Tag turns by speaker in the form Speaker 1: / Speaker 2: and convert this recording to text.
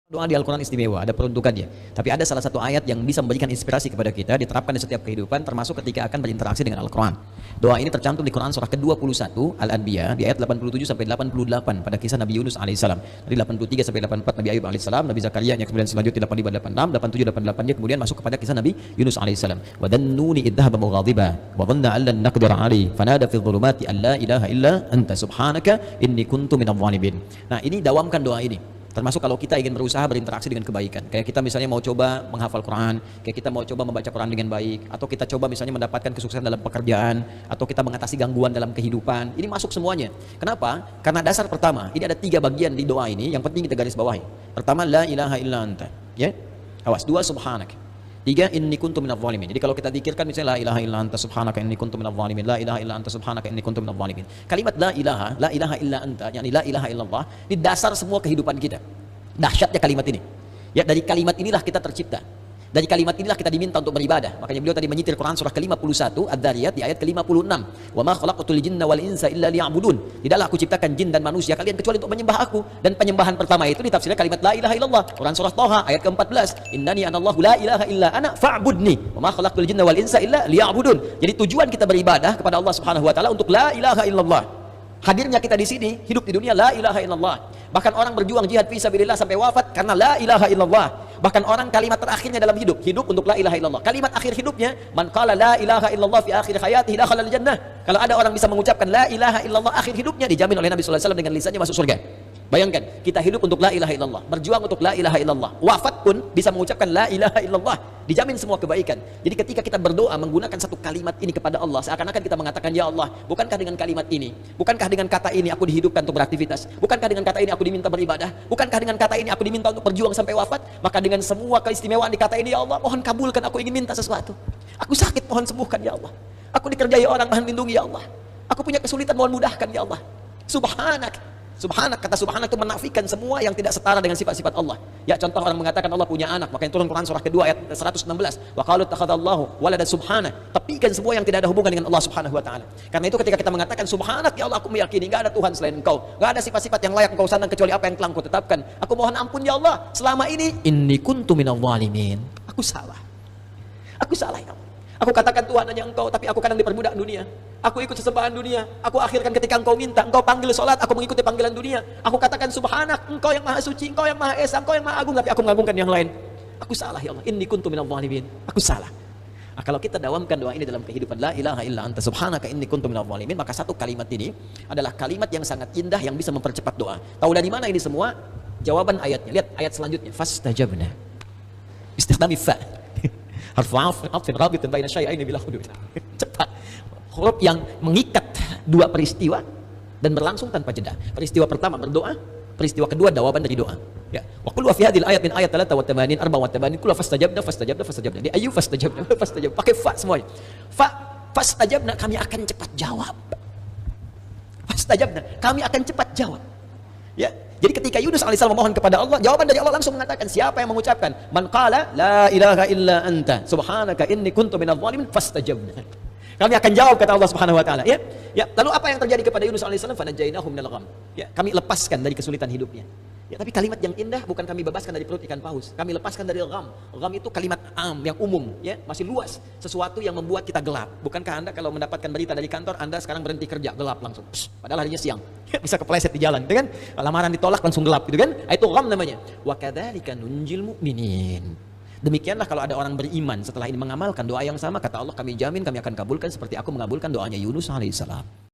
Speaker 1: Doa di Al-Quran istimewa, ada peruntukannya. Tapi ada salah satu ayat yang bisa memberikan inspirasi kepada kita, diterapkan di setiap kehidupan, termasuk ketika akan berinteraksi dengan Al-Quran. Doa ini tercantum di Quran surah ke-21 Al-Anbiya di ayat 87 sampai 88 pada kisah Nabi Yunus alaihissalam. Dari 83 sampai 84 Nabi Ayub alaihissalam, Nabi Zakaria yang kemudian selanjutnya 85, 86, 87, 88-nya kemudian masuk kepada kisah Nabi Yunus alaihissalam. Wa dhannuni idh dhahaba mughadiba wa dhanna an lan naqdir alaihi fanada fi dhulumati an la ilaha illa anta subhanaka inni kuntu minadh dhalimin. Nah, ini dawamkan doa ini. Termasuk kalau kita ingin berusaha berinteraksi dengan kebaikan. Kayak kita misalnya mau coba menghafal Quran, kayak kita mau coba membaca Quran dengan baik, atau kita coba misalnya mendapatkan kesuksesan dalam pekerjaan, atau kita mengatasi gangguan dalam kehidupan. Ini masuk semuanya. Kenapa? Karena dasar pertama, ini ada 3 bagian di doa ini yang penting kita garis bawahi. Pertama, la ilaha illa anta. Ya? Awas. 2, subhanak. 3, inni kuntu minadh dhalimin. Jadi kalau kita zikirkan misalnya la ilaha illa anta subhanaka inni kuntu minadh dhalimin, la ilaha illa anta subhanaka inni kuntu minadh dhalimin. Kalimat la ilaha illa anta, yakni la ilaha illallah, ini dasar semua kehidupan kita. Dahsyatnya kalimat ini. Ya, dari kalimat inilah kita tercipta. Dari kalimat inilah kita diminta untuk beribadah. Makanya beliau tadi menyitir Quran surah ke-51 Ad-Dzariyat di ayat ke-56. Wa ma khalaqtul jinna wal insa illa liya'budun. Tidaklah aku ciptakan jin dan manusia kalian kecuali untuk menyembah aku. Dan penyembahan pertama itu ditafsirkan kalimat la ilaha illallah. Quran surah Thaha ayat ke-14. Innani anallahu la ilaha illa ana fa'budni. Wa ma khalaqtul jinna wal insa illa liya'budun. Jadi tujuan kita beribadah kepada Allah Subhanahu wa taala untuk la ilaha illallah. Hadirnya kita di sini, hidup di dunia la ilaha illallah. Bahkan orang berjuang jihad fi sabilillah sampai wafat karena la ilaha illallah. Bahkan orang kalimat terakhirnya dalam hidup untuk la ilaha illallah. Kalimat akhir hidupnya, man qala la ilaha illallah fi akhir hayatihi dakhala al-jannah. Kalau ada orang bisa mengucapkan la ilaha illallah akhir hidupnya, dijamin oleh Nabi sallallahu alaihi wasallam dengan lisannya masuk surga. Bayangkan, kita hidup untuk la ilaha illallah, berjuang untuk la ilaha illallah, wafat pun bisa mengucapkan la ilaha illallah, dijamin semua kebaikan. Jadi ketika kita berdoa menggunakan satu kalimat ini kepada Allah, seakan-akan kita mengatakan, ya Allah, bukankah dengan kalimat ini, bukankah dengan kata ini aku dihidupkan untuk beraktivitas, bukankah dengan kata ini aku diminta beribadah, bukankah dengan kata ini aku diminta untuk berjuang sampai wafat, maka dengan semua keistimewaan di kata ini, ya Allah, mohon kabulkan, aku ingin minta sesuatu, aku sakit, mohon sembuhkan, ya Allah, aku dikerjai orang, mohon lindungi, ya Allah, aku punya kesulitan, mohon mudahkan, ya Allah, subhanak. Subhanak, kata subhanak itu menafikan semua yang tidak setara dengan sifat-sifat Allah. Ya, contoh orang mengatakan Allah punya anak, makanya turun Quran surah kedua ayat 116. Wa qalu ittakhadallahu walada subhana. Tepikan semua yang tidak ada hubungan dengan Allah Subhanahu wa taala. Karena itu ketika kita mengatakan subhanak, ya Allah, aku meyakini enggak ada Tuhan selain Engkau. Enggak ada sifat-sifat yang layak Engkau sandang kecuali apa yang telah Engkau tetapkan. Aku mohon ampun, ya Allah, selama ini inni kuntu minadh dhalimin. Aku salah. Aku salah, ya Allah. Aku katakan Tuhan hanya Engkau, tapi aku kadang diperbudak dunia. Aku ikut sesembahan dunia. Aku akhirkan ketika Engkau minta, Engkau panggil sholat, aku mengikuti panggilan dunia. Aku katakan subhanak, Engkau yang maha suci, Engkau yang maha esa, Engkau yang maha agung, tapi aku mengagungkan yang lain. Aku salah, ya Allah. Inni kuntu minadh dhalimin. Aku salah. Nah, kalau kita dawamkan doa ini dalam kehidupan, la ilaha illa anta subhanaka inni kuntu minadh dhalimin, maka satu kalimat ini adalah kalimat yang sangat indah yang bisa mempercepat doa. Tahu dari mana ini semua? Jawaban ayatnya. Lihat ayat selanjutnya. Fastajabna. Istikhdami fa. Harfu atfin rabitun baina syai'aini bila hudud. Cepat. Huruf yang mengikat dua peristiwa dan berlangsung tanpa jeda. Peristiwa pertama berdoa, peristiwa kedua jawaban dari doa. Ya. Wa qul wa fi hadhil ayat min ayat 83 84 kullu fastajabna. Di ayu fastajabna. Pakai fa semuanya. Fastajabna, kami akan cepat jawab. Fastajabna, kami akan cepat jawab. Ya. Jadi ketika Yunus alaihissalam memohon kepada Allah, jawaban dari Allah langsung mengatakan, siapa yang mengucapkan man qala la ilaha illa anta subhanaka inni kuntu minadh dhalimin fastajabna. Kami akan jawab, kata Allah Subhanahu wa taala, ya. Ya, lalu apa yang terjadi kepada Yunus alaihissalam? Fanajainahu minal gham. Ya, kami lepaskan dari kesulitan hidupnya. Ya, tapi kalimat yang indah bukan kami bebaskan dari perut ikan paus. Kami lepaskan dari gham. Gham itu kalimat yang umum, ya, masih luas. Sesuatu yang membuat kita gelap. Bukankah Anda kalau mendapatkan berita dari kantor, Anda sekarang berhenti kerja, gelap langsung. Padahal harinya siang. Bisa kepleset di jalan, gitu kan? Lamaran ditolak langsung gelap, gitu kan? Itu gham namanya. Wa kadzalika nunjil mu'minin. Demikianlah kalau ada orang beriman setelah ini mengamalkan doa yang sama, kata Allah, kami jamin kami akan kabulkan seperti aku mengabulkan doanya Yunus alaihissalam.